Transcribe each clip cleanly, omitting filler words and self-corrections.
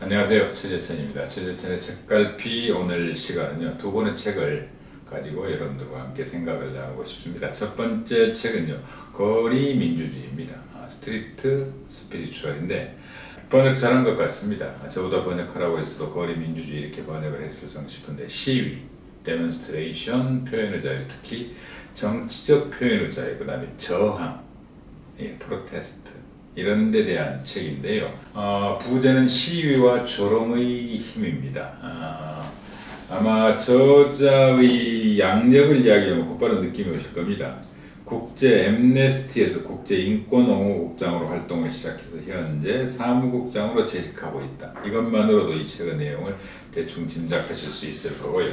안녕하세요. 최재천입니다. 최재천의 책갈피. 오늘 시간은요, 두 권의 책을 가지고 여러분들과 함께 생각을 나누고 싶습니다. 첫 번째 책은요, 거리 민주주의입니다. 스트리트 스피리추얼인데 번역 잘한 것 같습니다. 저보다 번역하라고 했어도 거리 민주주의 이렇게 번역을 했었으면 싶은데, 시위, 데몬스트레이션, 표현의 자유, 특히 정치적 표현의 자유, 그 다음에 저항, 프로테스트, 이런 데 대한 책인데요. 부제는 시위와 조롱의 힘입니다. 아마 저자의 양력을 이야기하면 곧바로 느낌이 오실 겁니다. 국제 엠네스티에서 국제인권옹호국장으로 활동을 시작해서 현재 사무국장으로 재직하고 있다. 이것만으로도 이 책의 내용을 대충 짐작하실 수 있을 거고요.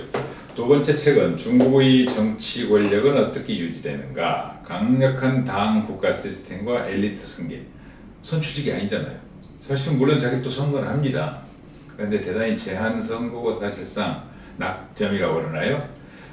두 번째 책은 중국의 정치 권력은 어떻게 유지되는가? 강력한 당 국가 시스템과 엘리트 승계. 선출직이 아니잖아요. 사실 물론 자기도 선거를 합니다. 그런데 대단히 제한 선거고 사실상 낙점이라고 그러나요?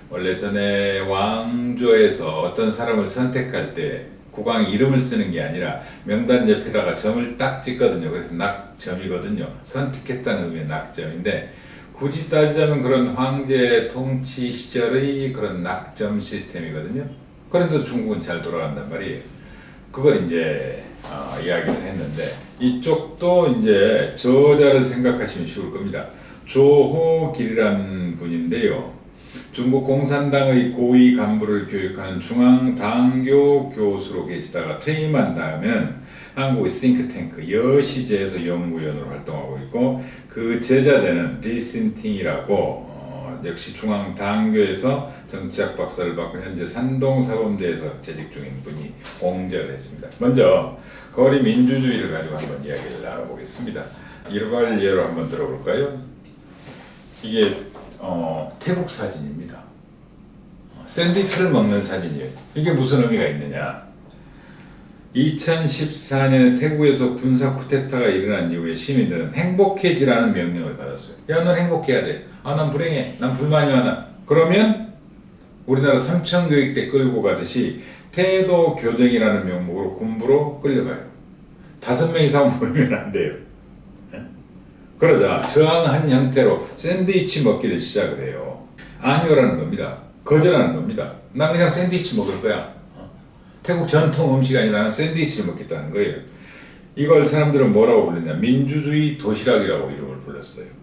원래 전에 왕조에서 어떤 사람을 선택할 때 국왕이 이름을 쓰는 게 아니라 명단 옆에다가 점을 딱 찍거든요. 그래서 낙점이거든요. 선택했다는 의미의 낙점인데, 굳이 따지자면 그런 황제 통치 시절의 그런 낙점 시스템이거든요. 그런데 중국은 잘 돌아간단 말이에요. 그걸 이제 이야기를 했는데, 이쪽도 이제 저자를 생각하시면 쉬울 겁니다. 조호길이라는 분인데요. 중국 공산당의 고위 간부를 교육하는 중앙당교 교수로 계시다가 퇴임한 다음에는 한국의 싱크탱크 여시제에서 연구위원으로 활동하고 있고, 그 제자되는 리신팅이라고 역시 중앙당교에서 정치학 박사를 받고 현재 산동사범대에서 재직 중인 분이 공저를 했습니다. 먼저 거리 민주주의를 가지고 한번 이야기를 나눠보겠습니다. 일괄 예로 한번 들어볼까요? 이게 태국 사진입니다. 샌드위치를 먹는 사진이에요. 이게 무슨 의미가 있느냐? 2014년에 태국에서 군사 쿠데타가 일어난 이후에 시민들은 행복해지라는 명령을 받았어요. 야, 넌 행복해야 돼. 난 불행해. 난 불만이 많아. 그러면 우리나라 삼청교육대 끌고 가듯이 태도 교정이라는 명목으로 군부로 끌려가요. 5명 이상 모이면 안 돼요. 그러자 저항한 형태로 샌드위치 먹기를 시작을 해요. 아니오라는 겁니다. 거절하는 겁니다. 난 그냥 샌드위치 먹을 거야. 태국 전통 음식이 아니라 샌드위치를 먹겠다는 거예요. 이걸 사람들은 뭐라고 불렀냐? 민주주의 도시락이라고 이름을 불렀어요.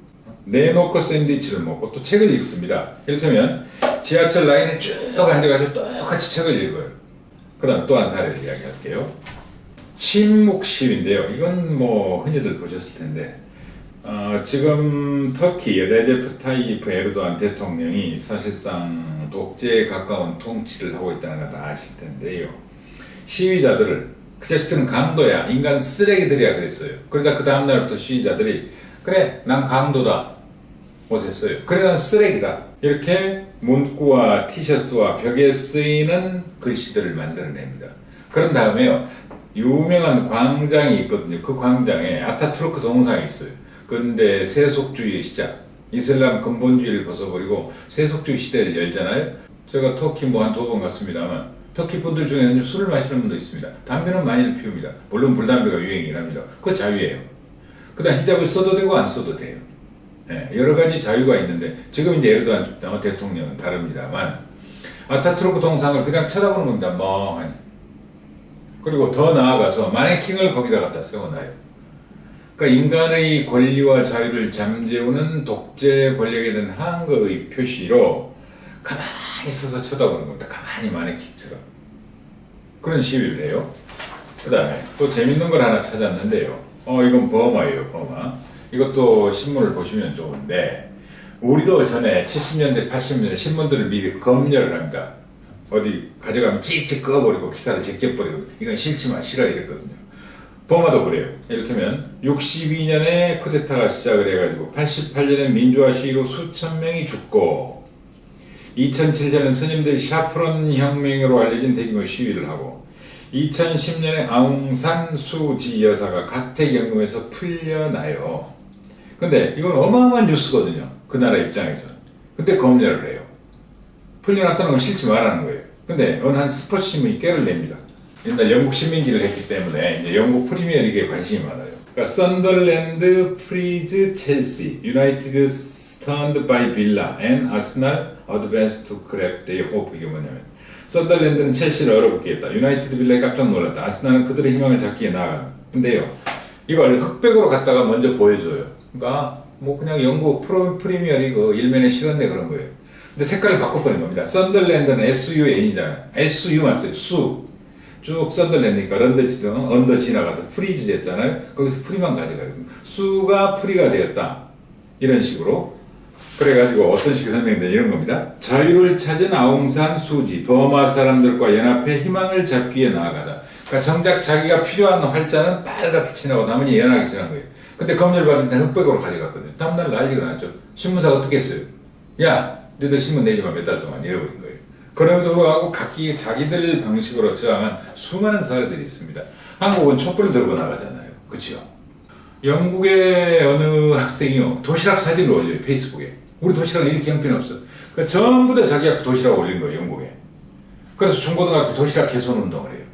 내놓고 샌드위치를 먹고 또 책을 읽습니다. 이를테면 지하철 라인에 쭉 앉아가지고 똑같이 책을 읽어요. 그 다음 또 한 사례를 이야기할게요. 침묵실인데요. 이건 뭐 흔히들 보셨을 텐데, 지금 터키 레제프 타이프 에르도안 대통령이 사실상 독재에 가까운 통치를 하고 있다는 걸 다 아실 텐데요. 시위자들을, 그 자식들은 강도야, 인간 쓰레기들이야 그랬어요. 그러다 그 다음날부터 시위자들이 그래, 난 강도다 못했어요. 그래, 난 쓰레기다. 이렇게 문구와 티셔츠와 벽에 쓰이는 글씨들을 만들어냅니다. 그런 다음에요, 유명한 광장이 있거든요. 그 광장에 아타투르크 동상이 있어요. 그런데 세속주의의 시작, 이슬람 근본주의를 벗어버리고 세속주의 시대를 열잖아요. 제가 터키 한 2번 갔습니다만, 터키 분들 중에는 술을 마시는 분도 있습니다. 담배는 많이들 피웁니다. 물론 불담배가 유행이긴 합니다. 그거 자유예요. 그 다음 히잡을 써도 되고 안 써도 돼요. 여러 가지 자유가 있는데, 지금 이제 에르도안 대통령은 다릅니다만, 아타투르크 동상을 그냥 쳐다보는 겁니다. 멍하니. 그리고 더 나아가서 마네킹을 거기다 갖다 세워놔요. 그러니까 인간의 권리와 자유를 잠재우는 독재 권력에 대한 항거의 표시로 가만히 서서 쳐다보는 겁니다. 가만히 마네킹처럼. 그런 시위를 해요. 그 다음에 또 재밌는 걸 하나 찾았는데요. 이건 버마예요, 버마. 이것도 신문을 보시면 좋은데, 우리도 전에 70년대, 80년대 신문들을 미리 검열을 합니다. 어디 가져가면 찍찍 꺼버리고 기사를 제껴버리고, 이건 싫지만 싫어 이랬거든요. 버마도 그래요. 이를테면 62년에 쿠데타가 시작을 해가지고 88년에 민주화 시위로 수천 명이 죽고, 2007년엔 스님들이 샤프론 혁명으로 알려진 대규모 시위를 하고, 2010년에 아웅산 수지 여사가 가택연금에서 풀려나요. 근데 이건 어마어마한 뉴스거든요. 그 나라 입장에서. 근데 검열을 해요. 풀려났다는 건 싫지 말라는 거예요. 근데 어느 한 스포츠 신문이 깨를 냅니다. 옛날 영국 시민기를 했기 때문에 이제 영국 프리미어리그에 관심이 많아요. 그러니까 썬더랜드 프리즈 첼시, 유나이티드 스턴드 바이 빌라, 앤 아스날 어드밴스 투 크랩 데이 호프. 이게 뭐냐면 썬더랜드는 첼시를 얼어붙게 했다. 유나이티드 빌라에 깜짝 놀랐다. 아스날은 그들의 희망을 잡기에 나아간다. 근데요, 이걸 흑백으로 갖다가 먼저 보여줘요. 그러니까 뭐 그냥 영국 프리미어리그 일면에 실었네 그런 거예요. 근데 색깔을 바꿔버린 겁니다. 썬더랜드는 SUN이잖아요. SU만 써요. 수. 쭉 썬더랜드니까 언더 지나가서 프리즈 됐잖아요. 거기서 프리만 가져가요. 수가 프리가 되었다. 이런 식으로. 그래가지고 어떤 식으로 설명되냐 이런 겁니다. 자유를 찾은 아웅산 수지, 버마 사람들과 연합해 희망을 잡기 위해 나아가다. 그러니까 정작 자기가 필요한 활자는 빨갛게 칠하고 나머지 연하게 칠한 거예요. 근데 검열 받을 때 흑백으로 가져갔거든요. 다음날 난리가 났죠. 신문사가 어떻게 했어요? 야, 너희들 신문 내지 마, 몇 달 동안 잃어버린 거예요. 그럼에도 불구하고 각기 자기들 방식으로 저항한 수많은 사례들이 있습니다. 한국은 촛불을 들고 나가잖아요. 그렇죠? 영국의 어느 학생이요, 도시락 사진을 올려요, 페이스북에. 우리 도시락은 이렇게 형편없어. 그러니까 전부 다 자기 학교 도시락을 올린 거예요, 영국에. 그래서 중고등학교 도시락 개선 운동을 해요.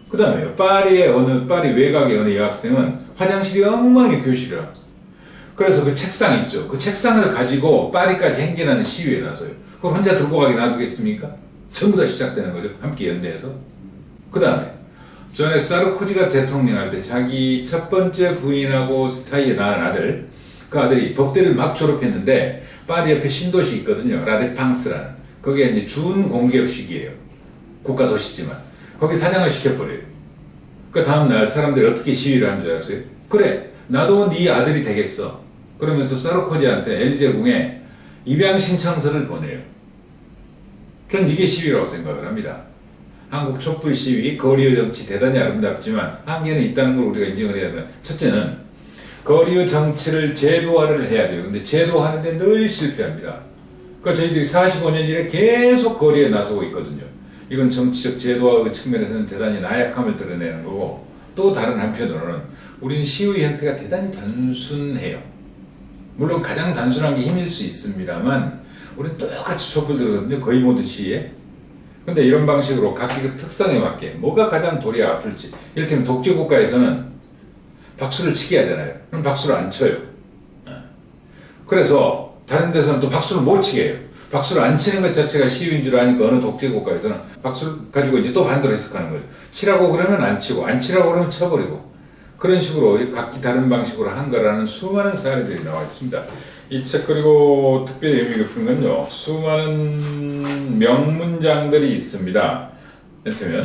그 다음에요, 파리 외곽의 어느 여학생은 화장실이 엉망이 교실이라. 그래서 그 책상 있죠. 그 책상을 가지고 파리까지 행진하는 시위에 나서요. 그걸 혼자 들고 가게 놔두겠습니까? 전부 다 시작되는 거죠. 함께 연대해서. 그 다음에 전에 사르코지가 대통령 할 때 자기 첫 번째 부인하고 사이에 낳은 아들, 그 아들이 법대를 막 졸업했는데 파리 옆에 신도시 있거든요. 라데팡스라는. 거기에 이제 준공개업식이에요. 국가도시지만. 거기 사장을 시켜버려요. 그 다음날 사람들이 어떻게 시위를 하는 줄 아세요? 그래, 나도 네 아들이 되겠어. 그러면서 사르코지한테 엘리제궁에 입양 신청서를 보내요. 전 이게 시위라고 생각을 합니다. 한국 촛불 시위, 거리의 정치 대단히 아름답지만 한계는 있다는 걸 우리가 인정을 해야 된다. 첫째는 거리의 정치를 제도화를 해야 돼요. 근데 제도화하는데 늘 실패합니다. 그러니까 저희들이 45년 이래 계속 거리에 나서고 있거든요. 이건 정치적 제도화의 측면에서는 대단히 나약함을 드러내는 거고, 또 다른 한편으로는 우리는 시위 형태가 대단히 단순해요. 물론 가장 단순한 게 힘일 수 있습니다만 우리는 똑같이 촛불 들거든요. 거의 모든 시위에. 근데 이런 방식으로 각기 그 특성에 맞게 뭐가 가장 도리에 아플지, 이를테면 독재국가에서는 박수를 치게 하잖아요. 그럼 박수를 안 쳐요. 그래서 다른 데서는 또 박수를 못 치게 해요. 박수를 안 치는 것 자체가 시위인 줄 아니까 어느 독재국가에서는 박수를 가지고 이제 또 반대로 해석하는 거죠. 치라고 그러면 안 치고, 안 치라고 그러면 쳐버리고. 그런 식으로 각기 다른 방식으로 한 거라는 수많은 사례들이 나와 있습니다. 이 책 그리고 특별히 의미 깊은 건요, 수많은 명문장들이 있습니다. 이를테면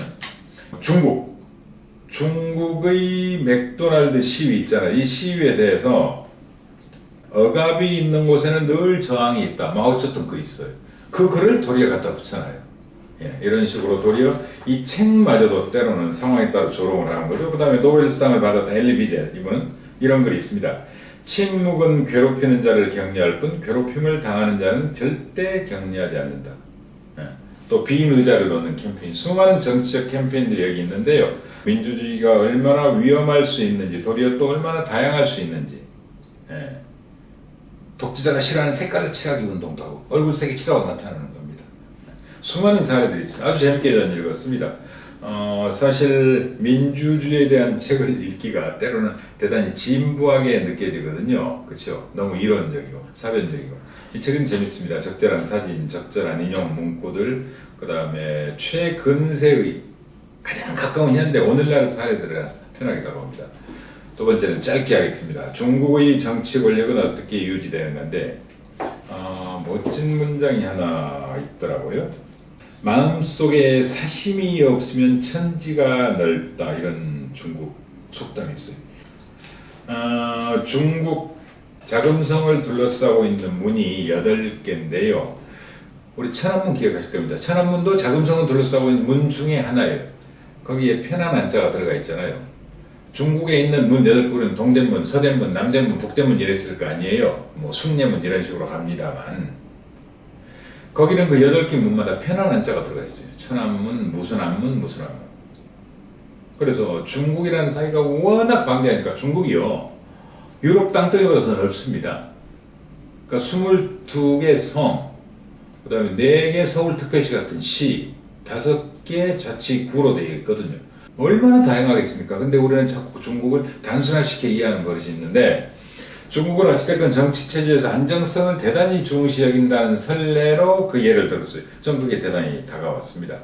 중국의 맥도날드 시위 있잖아요. 이 시위에 대해서 억압이 있는 곳에는 늘 저항이 있다. 마오쩌둥 글 있어요. 그 글을 도리어 갖다 붙여놔요. 예, 이런 식으로 도리어 이 책마저도 때로는 상황에 따라 조롱을 하는 거죠. 그 다음에 노벨상을 받았던 엘리 비젤, 이분은 이런 글이 있습니다. 침묵은 괴롭히는 자를 격려할 뿐 괴롭힘을 당하는 자는 절대 격려하지 않는다. 예, 또 비의자를 놓는 캠페인, 수많은 정치적 캠페인들이 여기 있는데요. 민주주의가 얼마나 위험할 수 있는지, 도리어 또 얼마나 다양할 수 있는지. 예, 독재자가 싫어하는 색깔을 칠하기 운동도 하고 얼굴색이 칠하고 나타나는 겁니다. 수많은 사례들이 있습니다. 아주 재밌게 저는 읽었습니다. 사실 민주주의에 대한 책을 읽기가 때로는 대단히 진부하게 느껴지거든요. 그렇죠? 너무 이론적이고 사변적이고. 이 책은 재밌습니다. 적절한 사진, 적절한 인용 문구들, 그 다음에 최근세의 가장 가까운 현대 오늘날의 사례들을 편하게 다뤄봅니다. 두 번째는 짧게 하겠습니다. 중국의 정치 권력은 어떻게 유지되는 건데, 멋진 문장이 하나 있더라고요. 마음속에 사심이 없으면 천지가 넓다, 이런 중국 속담이 있어요. 중국 자금성을 둘러싸고 있는 문이 8개인데요. 우리 천안문 기억하실 겁니다. 천안문도 자금성을 둘러싸고 있는 문 중에 하나예요. 거기에 편안한 자가 들어가 있잖아요. 중국에 있는 문 8개는 동대문, 서대문, 남대문, 북대문 이랬을 거 아니에요. 뭐 숭례문 이런 식으로 갑니다만, 거기는 그 8개 문마다 편안한 자가 들어가 있어요. 천안문, 무슨 안문, 무슨 안문. 그래서 중국이라는 사이가 워낙 방대하니까 중국이요, 유럽 땅덩이보다 더 넓습니다. 그러니까 22개 성, 그 다음에 4개 서울특별시 같은 시, 5개 자치구로 되어 있거든요. 얼마나 다양하겠습니까? 근데 우리는 자꾸 중국을 단순화시켜 이해하는 버릇이 있는데, 중국은 어찌됐건 정치체제에서 안정성을 대단히 중시 여긴다는 설례로 그 예를 들었어요. 전 그게 대단히 다가왔습니다.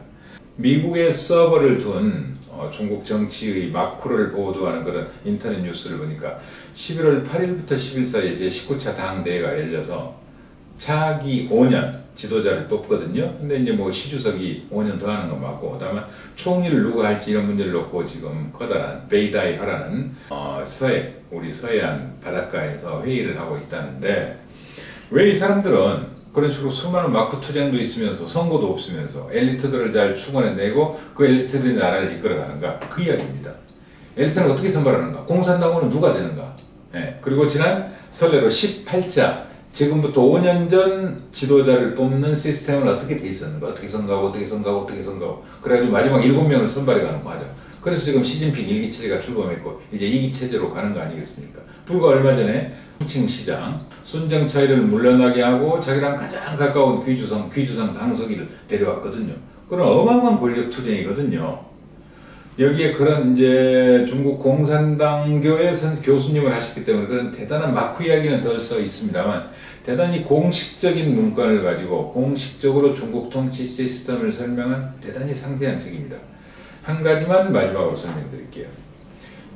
미국의 서버를 둔 중국 정치의 마크로를 보도하는 그런 인터넷 뉴스를 보니까 11월 8일부터 10일 사이에 제19차 당대회가 열려서 차기 5년 지도자를 뽑거든요. 근데 이제 뭐 시주석이 5년 더 하는 건 맞고, 그다음에 총리를 누가 할지 이런 문제를 놓고 지금 커다란 베이다이하라는 우리 서해안 바닷가에서 회의를 하고 있다는데, 왜 이 사람들은 그런 식으로 수많은 마크 투쟁도 있으면서 선거도 없으면서 엘리트들을 잘 충원해내고 그 엘리트들이 나라를 이끌어가는가? 그 이야기입니다. 엘리트는 어떻게 선발하는가? 공산당원은 누가 되는가? 그리고 지난 설례로 18자 지금부터 5년 전 지도자를 뽑는 시스템은 어떻게 돼 있었는가? 어떻게 선거하고 그래가지고 마지막 7명을 선발해가는 과정. 그래서 지금 시진핑 1기 체제가 출범했고 이제 2기 체제로 가는 거 아니겠습니까? 불과 얼마 전에 후칭 시장 순정차이를 물러나게 하고 자기랑 가장 가까운 귀주성 당서기를 데려왔거든요. 그런 어마어마한 권력 투쟁이거든요. 여기에 그런 이제 중국 공산당교의 교수님을 하셨기 때문에 그런 대단한 마크 이야기는 덜 써 있습니다만, 대단히 공식적인 문건을 가지고 공식적으로 중국 통치 시스템을 설명한 대단히 상세한 책입니다. 한 가지만 마지막으로 설명드릴게요.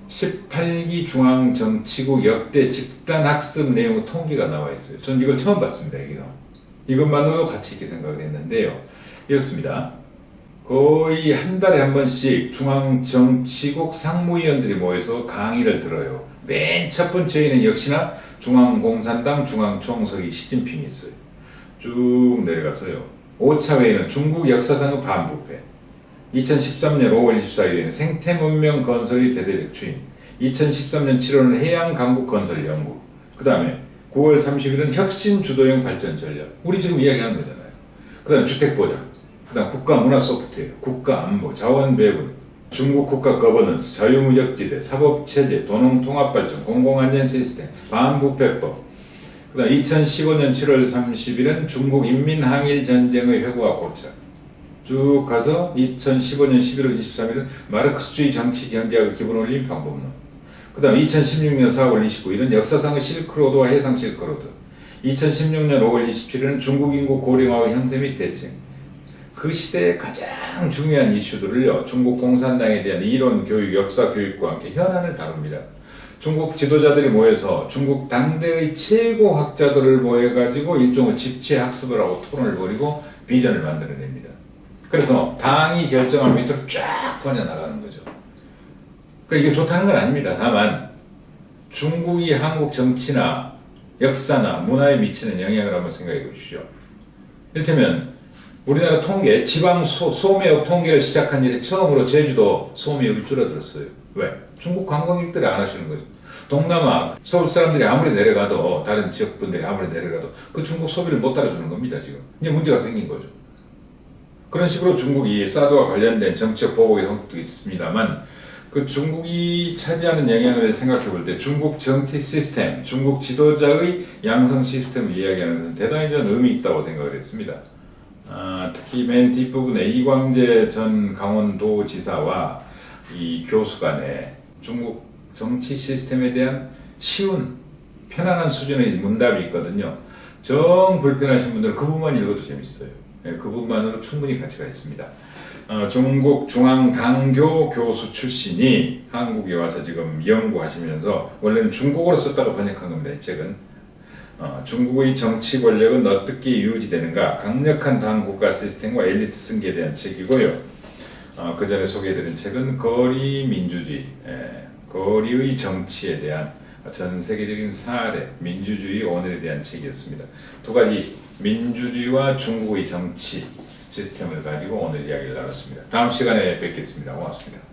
18기 중앙정치국 역대 집단학습 내용 통계가 나와 있어요. 전 이걸 처음 봤습니다. 이것만으로도 가치 있게 생각을 했는데요. 이렇습니다. 거의 한 달에 한 번씩 중앙정치국 상무위원들이 모여서 강의를 들어요. 맨 첫 번째에는 역시나 중앙공산당 중앙총석이 시진핑이 있어요. 쭉 내려가서요. 5차 회의는 중국 역사상의 반부패. 2013년 5월 24일에는 생태문명 건설의 대대적 추인. 2013년 7월은 해양강국 건설 연구. 그 다음에 9월 30일은 혁신 주도형 발전 전략. 우리 지금 이야기하는 거잖아요. 그 다음 주택보장. 그 다음 국가문화 소프트웨어, 국가안보, 자원배분, 중국 국가 거버넌스, 자유무역지대, 사법체제, 도농통합발전, 공공안전 시스템, 반부패법. 그 다음 2015년 7월 30일은 중국 인민항일전쟁의 회고와 고착. 쭉 가서 2015년 11월 23일은 마르크스주의 정치 경제학의 기본 올린 방법론. 그 다음 2016년 4월 29일은 역사상의 실크로드와 해상 실크로드. 2016년 5월 27일은 중국 인구 고령화의 형세 및 대책. 그 시대의 가장 중요한 이슈들을요, 중국 공산당에 대한 이론 교육, 역사 교육과 함께 현안을 다룹니다. 중국 지도자들이 모여서 중국 당대의 최고 학자들을 모여가지고 일종의 집체 학습을 하고 토론을 벌이고 비전을 만들어냅니다. 그래서 당이 결정한 밑으로 쫙 퍼져나가는 거죠. 그러니까 이게 좋다는 건 아닙니다. 다만 중국이 한국 정치나 역사나 문화에 미치는 영향을 한번 생각해 보십시오. 이를테면 우리나라 통계, 지방 소매업 통계를 시작한 일에 처음으로 제주도 소매업이 줄어들었어요. 왜? 중국 관광객들이 안 하시는 거죠. 동남아, 서울 사람들이 아무리 내려가도, 다른 지역 분들이 아무리 내려가도 그 중국 소비를 못 따라주는 겁니다, 지금. 이제 문제가 생긴 거죠. 그런 식으로 중국이 사드와 관련된 정책 보복의 성격도 있습니다만, 그 중국이 차지하는 영향을 생각해 볼 때 중국 정치 시스템, 중국 지도자의 양성 시스템을 이야기하는 것은 대단히 전 의미 있다고 생각을 했습니다. 특히 맨 뒷부분에 이광재 전 강원도지사와 이 교수 간에 중국 정치 시스템에 대한 쉬운 편안한 수준의 문답이 있거든요. 정 불편하신 분들은 그 부분만 읽어도 재밌어요. 그 부분만으로 충분히 가치가 있습니다. 중국 중앙당교 교수 출신이 한국에 와서 지금 연구하시면서, 원래는 중국어로 썼다가 번역한 겁니다. 이 책은 중국의 정치 권력은 어떻게 유지되는가, 강력한 당 국가 시스템과 엘리트 승계에 대한 책이고요. 그 전에 소개해드린 책은 거리 민주주의, 거리의 정치에 대한 전 세계적인 사례, 민주주의 오늘에 대한 책이었습니다. 두 가지 민주주의와 중국의 정치 시스템을 가지고 오늘 이야기를 나눴습니다. 다음 시간에 뵙겠습니다. 고맙습니다.